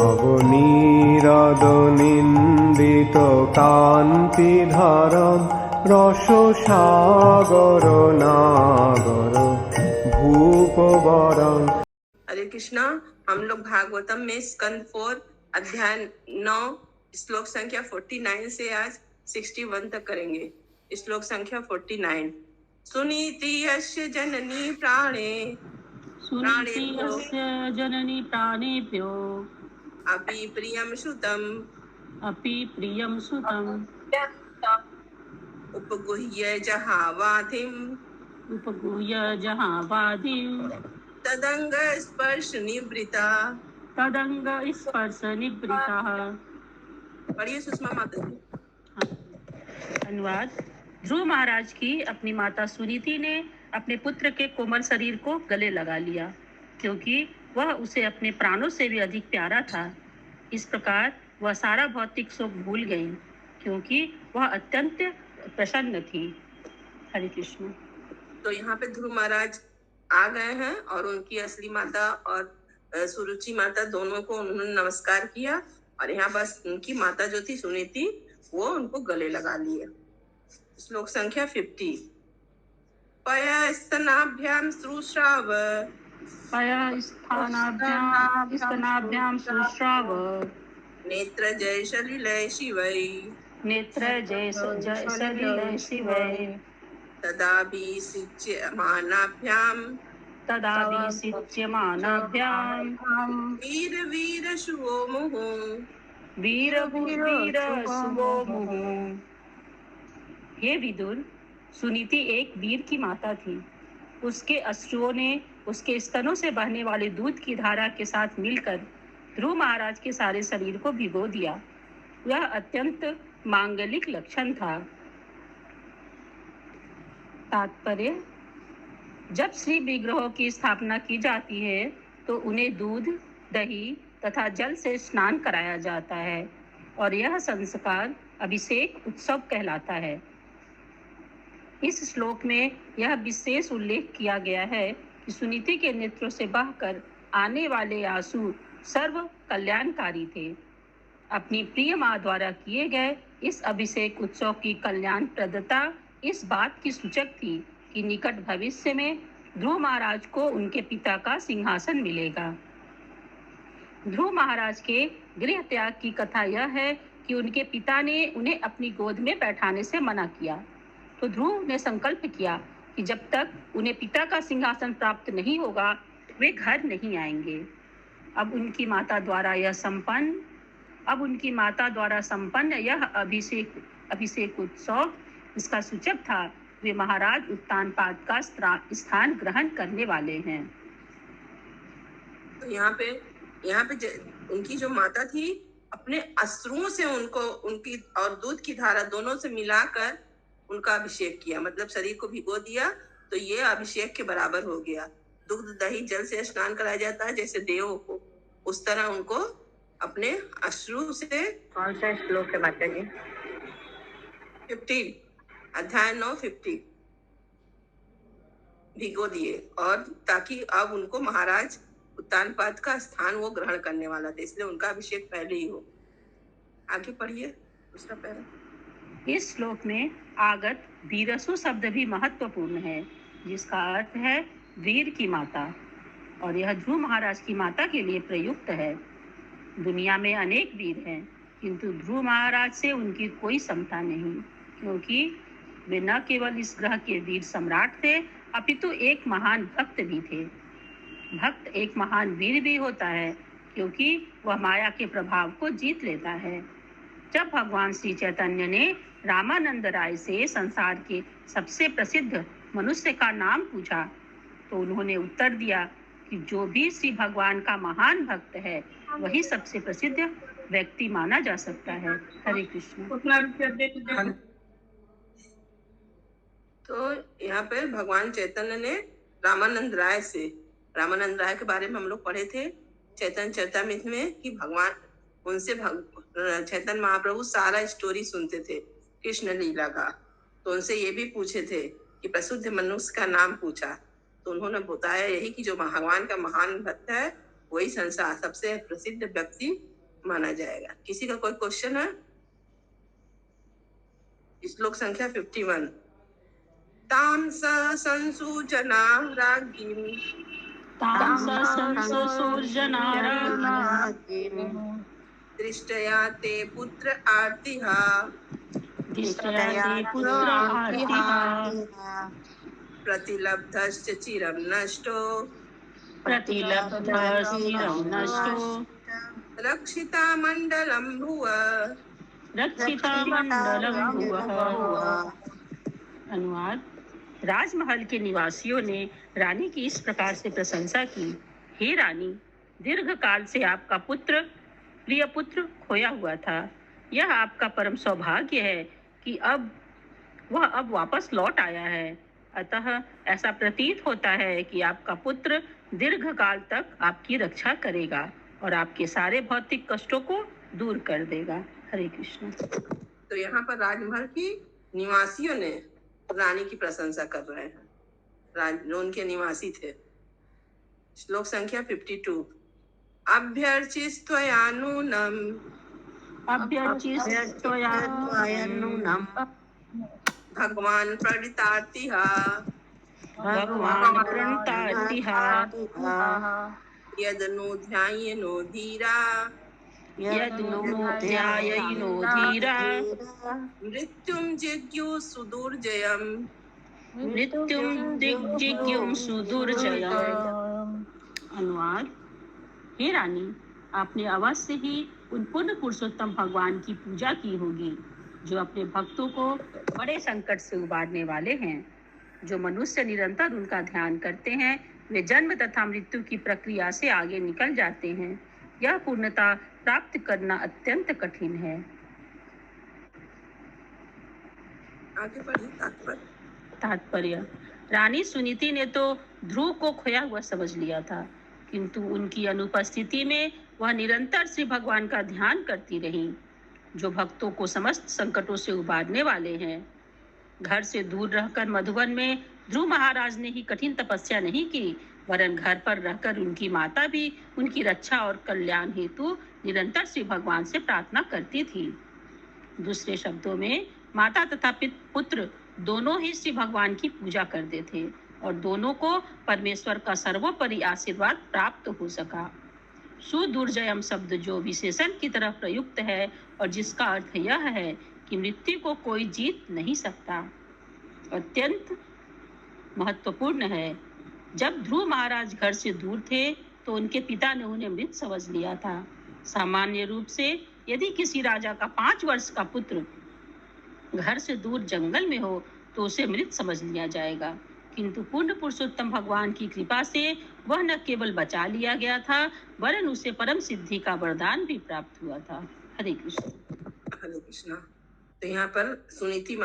নবনীরদনিন্দিত কান্তিধারম রসসাগর নাগর ভূপবরং। हरे कृष्णा। हम लोग भागवतम में स्कंद 4 अध्याय 9 श्लोक संख्या 49 से आज 61 तक करेंगे। श्लोक संख्या 49। सुनीति यस्य जननी प्राणे जननी प्राणेभ्यो अपि प्रियं सुतम् उपगुह्य जहावाधिं तदंग स्पर्श निवृता। पढ़िए सुषमा माता जी। अनुवाद। ध्रुव महाराज की अपनी माता सुनीति ने अपने पुत्र के कोमल शरीर को गले लगा लिया, क्योंकि वह उसे अपने प्राणों से भी अधिक प्यारा था। इस प्रकार वह सारा भौतिक सुख भूल गई, क्योंकि वह अत्यंत प्रसन्न थी। हरे कृष्ण। तो यहाँ पे ध्रुव महाराज आ गए हैं और उनकी असली माता और सुरुचि माता दोनों को उन्होंने नमस्कार किया, और यहाँ बस उनकी माता जो थी सुनीति वो उनको गले लगा लिए। श्लोक संख्या 50। पया स्तनाभ्याम सुश्राव नेत्र जय सलिलय शिवै तदाभिषिच्यमानाभ्याम वीर वीर शुभो मुहुः। हे विदुर, सुनीति एक वीर की माता थी। उसके अश्रुओं ने उसके स्तनों से बहने वाले दूध की धारा के साथ मिलकर ध्रुव महाराज के सारे शरीर को भिगो दिया। यह अत्यंत मांगलिक लक्षण था। तात्पर्य: जब श्री विग्रहों की स्थापना की जाती है तो उन्हें दूध, दही तथा जल से स्नान कराया जाता है, और यह संस्कार अभिषेक उत्सव कहलाता है। इस श्लोक में यह विशेष उल्लेख किया गया है कि सुनीति के नेत्रों से बहकर आने वाले आंसू सर्व कल्याणकारी थे। अपनी प्रिय मां द्वारा किए गए इस अभिषेक उत्सव की कल्याणप्रदता इस बात की सूचक थी कि निकट भविष्य में ध्रुव महाराज को उनके पिता का सिंहासन मिलेगा। ध्रुव महाराज के गृह त्याग की कथा यह है कि उनके पिता ने उन्हें अपनी गोद में बैठाने से मना किया, तो ध्रुव ने संकल्प किया कि जब तक उन्हें पिता का सिंहासन प्राप्त नहीं होगा वे घर नहीं आएंगे। अब उनकी माता द्वारा संपन्न यह अभिषेक उत्सव इसका सूचक था। वे महाराज उत्तानपाद का स्थान ग्रहण करने वाले हैं। तो यहाँ पे उनकी जो माता थी अपने अश्रुओं से उनको उनकी और दूध की धारा दोनों से मिलाकर उनका अभिषेक किया, मतलब शरीर को भिगो दिया, तो ये अभिषेक के बराबर हो गया। दूध दही जल से स्नान कराया जाता है जैसे देवों को, उस तरह उनको अपने अश्रु से। कौन सा श्लोक है माता जी? 50 अध्याय 9 50 भिगो दिए, और ताकि अब उनको महाराज उत्तानपाद का स्थान वो ग्रहण करने वाला था, इसलिए उनका अभिषेक पहले ही हो। आगे पढ़िए दूसरा पैरा। इस श्लोक में आगत वीरसु शब्द भी महत्वपूर्ण है, जिसका अर्थ है वीर की माता, और यह ध्रुव महाराज की माता के लिए प्रयुक्त है। दुनिया में अनेक वीर हैं, किंतु ध्रुव महाराज से उनकी कोई समता नहीं, क्योंकि वे न केवल इस ग्रह के वीर सम्राट थे, अपितु एक महान भक्त भी थे। भक्त एक महान वीर भी होता है, क्योंकि वह माया के प्रभाव को जीत लेता है। जब भगवान श्री चैतन्य ने रामानंद राय से संसार के सबसे प्रसिद्ध मनुष्य का नाम पूछा, तो उन्होंने उत्तर दिया कि जो भी श्री भगवान का महान भक्त है वही सबसे प्रसिद्ध व्यक्ति माना जा सकता है। हरे कृष्ण। तो यहाँ पे भगवान चैतन्य ने रामानंद राय के बारे में हम लोग पढ़े थे चैतन्य चरितामृत में, कि भगवान उनसे चैतन्य महाप्रभु सारा स्टोरी सुनते थे कृष्ण लीला का, तो उनसे ये भी पूछे थे कि प्रसिद्ध मनुष्य का नाम पूछा, तो उन्होंने बताया यही कि जो भगवान का महान भक्त है वही संसार सबसे प्रसिद्ध व्यक्ति माना जाएगा। किसी का कोई क्वेश्चन है? श्लोक संख्या 51। ताम स संसूचना राज्ञीं दृष्टया ते पुत्र आर्तिहा प्रतिलब्धश्च चिरं नष्टो रक्षिता मंडलम भुव। अनुवाद। राजमहल के निवासियों ने रानी की इस प्रकार से प्रशंसा की, हे रानी, दीर्घ काल से आपका पुत्र, प्रिय पुत्र खोया हुआ था। यह आपका परम सौभाग्य है कि वह अब वापस लौट आया है। अतः ऐसा प्रतीत होता है कि आपका पुत्र दीर्घ काल तक आपकी रक्षा करेगा और आपके सारे भौतिक कष्टों को दूर कर देगा। हरे कृष्ण। तो यहाँ पर राजमहल की निवासियों ने रानी की प्रशंसा कर रहे हैं, जो उनके निवासी थे। श्लोक संख्या 52। अभ्यर्चिस्त्वयानूनम् भगवान प्रणितार्तिहा यदनु ध्यायेनो धीरा मृत्युम जिज्ञु सुदुर्जयम्। अनुवाद। हे रानी, आपने अवश्य ही उन पूर्ण पुरुषोत्तम भगवान की पूजा की होगी जो अपने भक्तों को बड़े संकट से उबारने वाले हैं। जो मनुष्य निरंतर उनका ध्यान करते हैं वे जन्म तथा मृत्यु की प्रक्रिया से आगे निकल जाते हैं। यह पूर्णता प्राप्त करना अत्यंत कठिन है। आगे बढ़िए। तात्पर्य। रानी सुनीति ने तो ध्रुव को खोया हुआ समझ लिया था, किंतु उनकी अनुपस्थिति में वह निरंतर श्री भगवान का ध्यान करती रही, जो भक्तों को समस्त संकटों से उबारने वाले हैं। घर से दूर रहकर मधुवन में ध्रुव महाराज ने ही कठिन तपस्या नहीं की, वरन घर पर रहकर उनकी माता भी उनकी रक्षा और कल्याण हेतु निरंतर श्री भगवान से प्रार्थना करती थी। दूसरे शब्दों में माता तथा पुत्र दोनों ही श्री भगवान की पूजा करते थे और दोनों को परमेश्वर का सर्वोपरि आशीर्वाद प्राप्त हो सका। सुदुर्जयम शब्द जो विशेषण की तरह प्रयुक्त है और जिसका अर्थ यह है कि मृत्यु को कोई जीत नहीं सकता, अत्यंत महत्वपूर्ण है। जब ध्रुव महाराज घर से दूर थे तो उनके पिता ने उन्हें मृत समझ लिया था। सामान्य रूप से यदि किसी राजा का 5 वर्ष का पुत्र घर से दूर जंगल में हो तो उसे मृत समझ लिया जाएगा, किंतु पूर्ण पुरुषोत्तम भगवान की कृपा से वह न केवल बचा लिया गया था वरन उसे परम सिद्धि का वरदान भी प्राप्त हुआ था। हरे कृष्ण। हरे कृष्णा। तो यहाँ पर सुनीति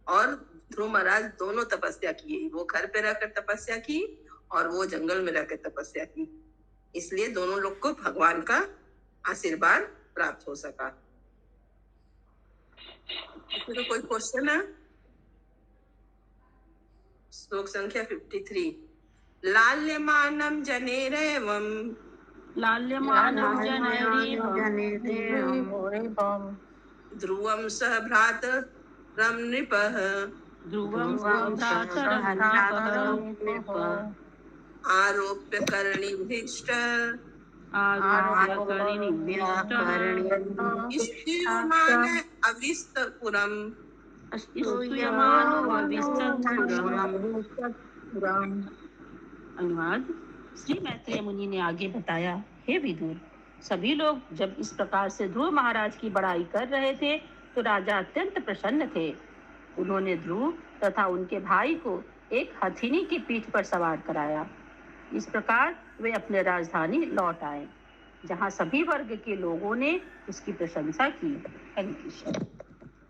और ध्रुव महाराज दोनों तपस्या किए। वो घर पे रहकर तपस्या की और वो जंगल में रहकर तपस्या की, इसलिए दोनों लोग को भगवान का आशीर्वाद प्राप्त हो सका। इसमें तो कोई क्वेश्चन है? श्लोक संख्या 53। लाल्यमानं जनेरेवं ध्रुवं सह भ्रातरं नृपः आरोप्य कर्णिभिष्ट स्तूयमाने अविस्तपुरम्। अनुवाद। श्री मैत्रेय मुनि ने आगे बताया, हे विदुर, सभी लोग जब इस प्रकार से ध्रुव महाराज की बड़ाई कर रहे थे तो राजा अत्यंत प्रसन्न थे। उन्होंने ध्रुव तथा उनके भाई को एक हथिनी की पीठ पर सवार कराया। इस प्रकार वे अपने राजधानी लौट आए, जहाँ सभी वर्ग के लोगों ने उसकी प्रशंसा की।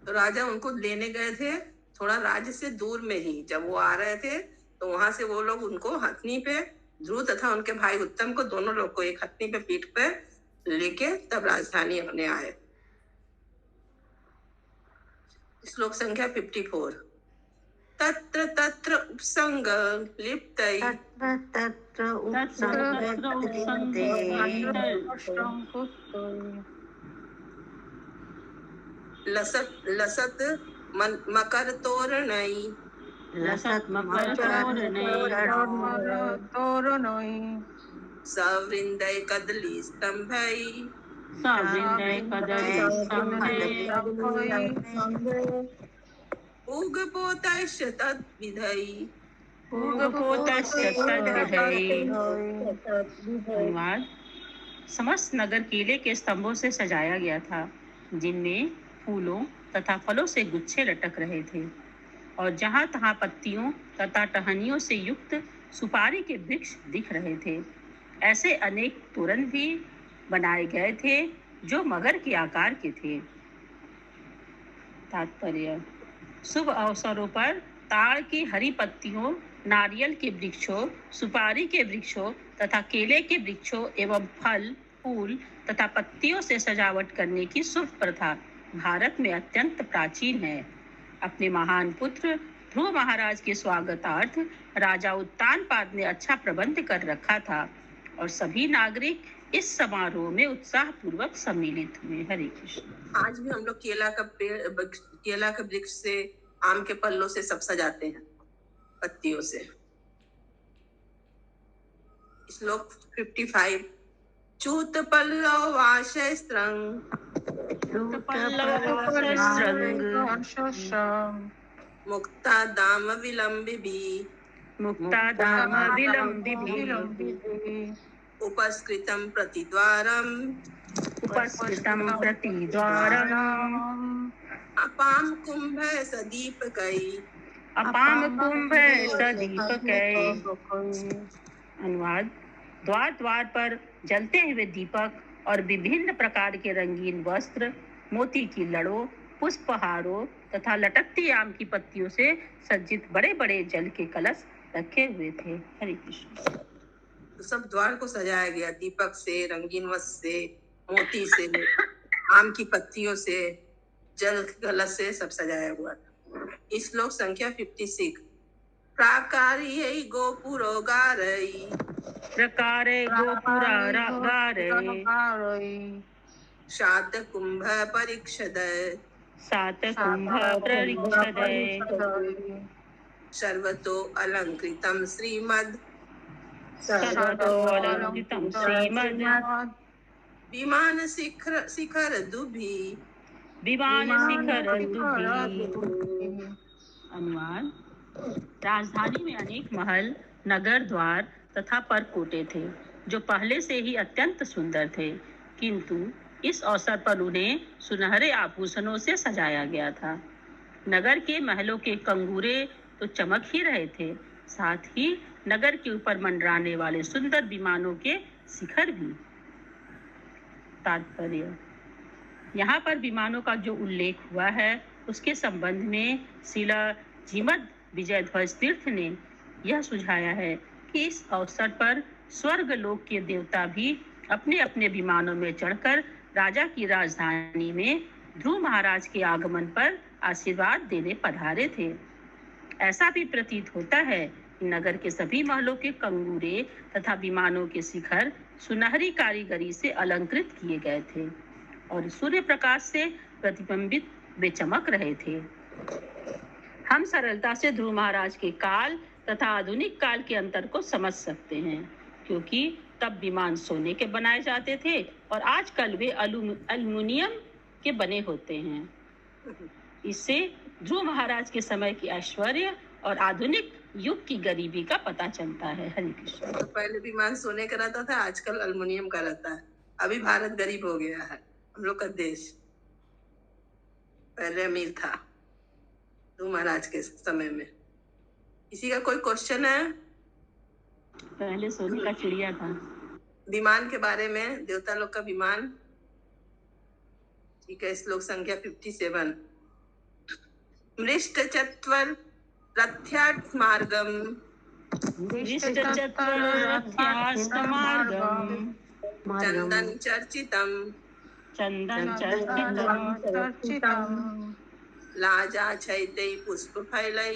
तो राजा उनको लेने गए थे थोड़ा राज्य से दूर में ही। जब वो आ रहे थे तो वहां से वो लोग उनको हथनी पे, ध्रुव तथा उनके भाई उत्तम को, दोनों लोग को एक हथनी पे पीठ पे लेके तब राजधानी अपने आए। श्लोक संख्या 54। तत्र तत्र उपसंग लिप्तै लसत लसत मकर तोरणई लसत मकर तोरणई सवृंदय कदली स्तंभई सवृंदय कदली स्तंभे उगपोतश्च तद्विधई। उगपोतस्य तद्विधई। अनुवाद: समस्त नगर केले के स्तंभों से सजाया गया था, जिनमें फूलों तथा फलों से गुच्छे लटक रहे थे, और जहाँ तहाँ पत्तियों तथा टहनियों से युक्त सुपारी के वृक्ष दिख रहे थे। ऐसे अनेक तोरण भी बनाए गए थे जो मगर के आकार के थे। तात्पर्य: शुभ अवसरों पर ताड़ की हरी पत्तियों, नारियल के वृक्षों, सुपारी के वृक्षों तथा केले के वृक्षों एवं फल, फूल तथा पत्तियों से सजावट करने की शुभ प्रथा भारत में अत्यंत प्राचीन है। अपने महान पुत्र ध्रुव महाराज के स्वागतार्थ राजा उत्तानपाद ने अच्छा प्रबंध कर रखा था और सभी नागरिक इस समारोह में उत्साह पूर्वक सम्मिलित हुए। हरे कृष्ण। आज भी हम लोग केला के वृक्ष से, आम के पल्लों से सब सजाते हैं, पत्तियों से। श्लोक 55। चूत पल्लव वाशस्त्रं मुक्ता दाम विलंबिभी उपस्कृतं प्रतिद्वारम् अपाम कुंभ सदीपकै। अनुवाद: द्वार द्वार पर जलते हुए दीपक और विभिन्न प्रकार के रंगीन वस्त्र, मोती की लड़ों, पुष्पहारों तथा लटकती आम की पत्तियों से सज्जित बड़े बड़े जल के कलश रखे हुए थे। हरे कृष्ण। तो सब द्वार को सजाया गया, दीपक से, रंगीन वस्त्र से, मोती से, आम की पत्तियों से, जल कलश से सब सजाया हुआ था। श्लोक संख्या 56। प्राकार्यै गोपुरोगारै शातकुंभ परीक्षदय सर्वतो अलंकृतं श्रीमद् विमान शिखर दुभि। अनुवाद: राजधानी में अनेक महल, नगर द्वार तथा परकोटे थे, जो पहले से ही अत्यंत सुंदर थे, किंतु इस अवसर पर उन्हें सुनहरे आभूषणों से सजाया गया था। नगर के महलों के कंगूरे तो चमक ही रहे थे, साथ ही नगर के ऊपर मंडराने वाले सुंदर विमानों के शिखर भी। तात्पर्य: यहाँ पर विमानों का जो उल्लेख हुआ है उसके संबंध में श्रील श्रीमद् विजयध्वज तीर्थ ने यह सुझाया है कि इस अवसर पर स्वर्ग लोक के देवता भी अपने अपने विमानों में चढ़कर राजा की राजधानी में ध्रुव महाराज के आगमन पर आशीर्वाद देने पधारे थे। ऐसा भी प्रतीत होता है कि नगर के सभी महलों के कंगूरे तथा विमानों के शिखर सुनहरी कारीगरी से अलंकृत किए गए थे और सूर्य प्रकाश से प्रतिबिंबित वे चमक रहे थे। हम सरलता से ध्रुव महाराज के काल तथा आधुनिक काल के अंतर को समझ सकते हैं, क्योंकि तब विमान सोने के बनाए जाते थे और आजकल वे एल्युमिनियम के बने होते हैं। इससे ध्रुव महाराज के समय की ऐश्वर्य और आधुनिक युग की गरीबी का पता चलता है। हरे कृष्ण। तो पहले विमान सोने का रहता था, आजकल एल्युमिनियम का रहता है। अभी भारत गरीब हो गया है, हम लोग का देश। पहले अमीर था ध्रुव महाराज के समय में। किसी का कोई क्वेश्चन है? पहले सोने का चिड़िया था। विमान के बारे में, देवता लोग का विमान। ठीक है, श्लोक संख्या 57। मृष्ट चत्वर रथ्यात्मार्गम चंदन चर्चितम लाजा छैतै पुष्प फैलै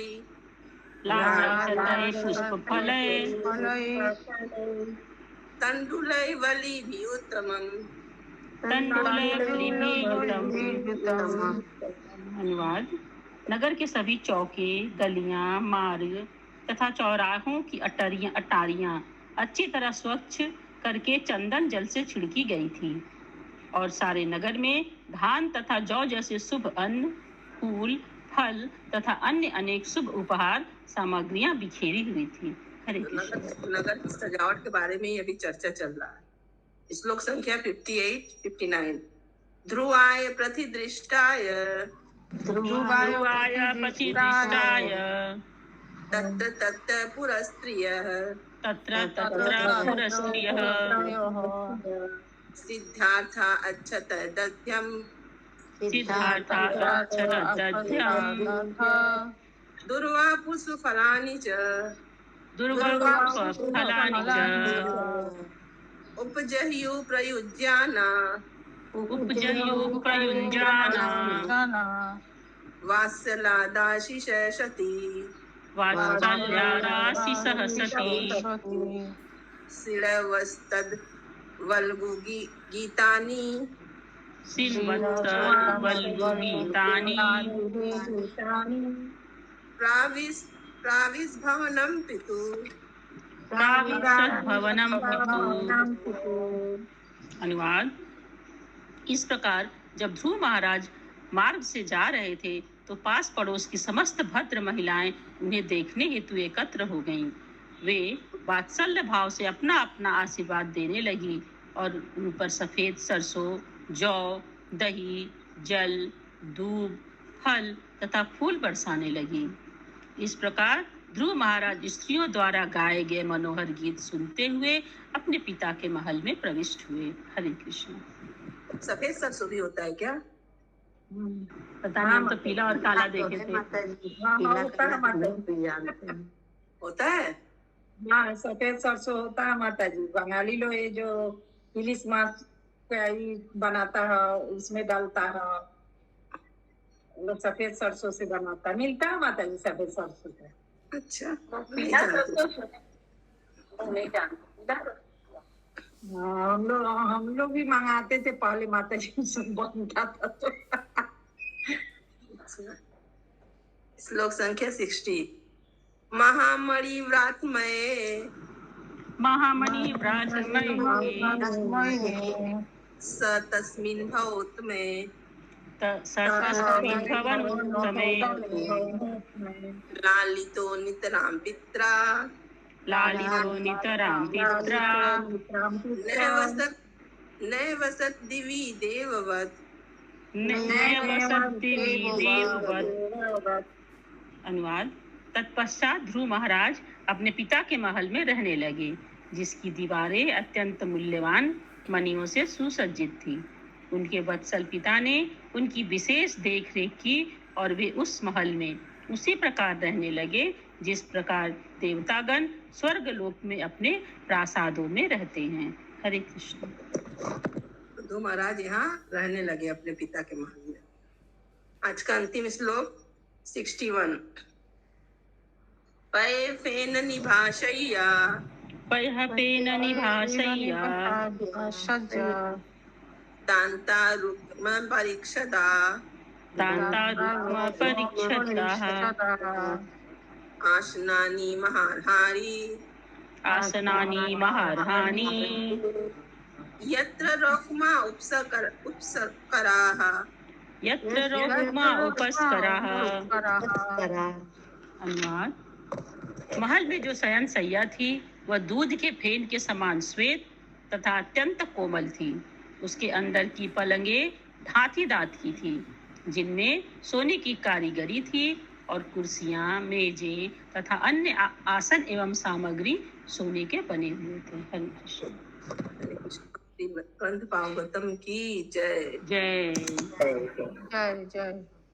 तंडुलै वली भी उत्तमम तण्डुलक्लिनीयुतम्। अनुवाद। नगर के सभी चौके, गलियां, मार्ग तथा चौराहों की अटारियां अच्छी तरह स्वच्छ करके चंदन जल से छिड़की गई थी और सारे नगर में धान तथा जौ जैसे शुभ अन्न, फूल, फल तथा अन्य अनेक शुभ उपहार सामग्रियां बिखेरी हुई थी। हरे कृष्ण। नगर की सजावट के बारे में अभी चर्चा चल रहा है। श्लोक संख्या 58-59। ध्रुवाय प्रतिदृष्टाय तत्र तत्र पुरस्त्रियः सिद्धार्था अच्छत दध्यम् दुर्वापुषु फलानि च उपजह्युः प्रयुज्याना वात्सलादाशिष सति शिलवस्तद् गीतानि प्राविस्भवनं पितु। अनुवाद। इस प्रकार जब ध्रुव महाराज मार्ग से जा रहे थे तो पास पड़ोस की समस्त भद्र महिलाएं उन्हें देखने हेतु एकत्र हो गईं। वे वात्सल्य भाव से अपना अपना आशीर्वाद देने लगी और उन पर सफेद सरसों, जौ, दही, जल, दूब, फल तथा फूल बरसाने लगी। इस प्रकार ध्रुव महाराज स्त्रियों द्वारा गाए गए मनोहर गीत सुनते हुए अपने पिता के महल में प्रविष्ट हुए। हरे कृष्ण। सफेद सरसों भी होता है क्या? पता नहीं, हम तो पीला और काला देखे थे। होता है। हाँ, सफेद सरसों होता है माता जी। बंगाली लोग ये जो इलिस माछ बनाता है उसमें डालता है, लोग सफेद सरसों से बनाता है। मिलता है माता जी सफेद सरसों का। अच्छा, हम लोग भी मंगाते थे पहले माता जी से बनता था तो। श्लोक संख्या 60। महामणि व्रातमये स तस्मिन् भवोत्तमे लालितो नितरां पित्रा नैव सत् दिवि देववत्। अनुवाद। तत्पश्चात ध्रुव महाराज अपने पिता के महल में रहने लगे, जिसकी दीवारें अत्यंत मूल्यवान मणियों से सुसज्जित थी। उनके वत्सल पिता ने उनकी विशेष देखरेख की और वे उस महल में उसी प्रकार रहने लगे जिस प्रकार देवतागण स्वर्गलोक में अपने प्रासादों में रहते हैं। हरे कृष्ण। ध्रुव महाराज यहाँ रहने लगे अपने पिता के महल में। आज का अंतिम श्लोक 61। पयफेन निभाशय्या तान्तारुक्म परीक्षदा आसनानि महार्हाणि यत्र रोक्मा उपस्कराः। अनुवाद। महल में जो शयन सैया थी वह दूध के फेन के समान श्वेत तथा अत्यंत कोमल थी। उसके अंदर की पलंगे हाथी दांत की थी, जिनमें सोने की कारीगरी थी और कुर्सियां, मेजे तथा अन्य आसन एवं सामग्री सोने के बने हुए थे। हरे कृष्ण। ग्रंथ भागवतम की जय। जय जय जय।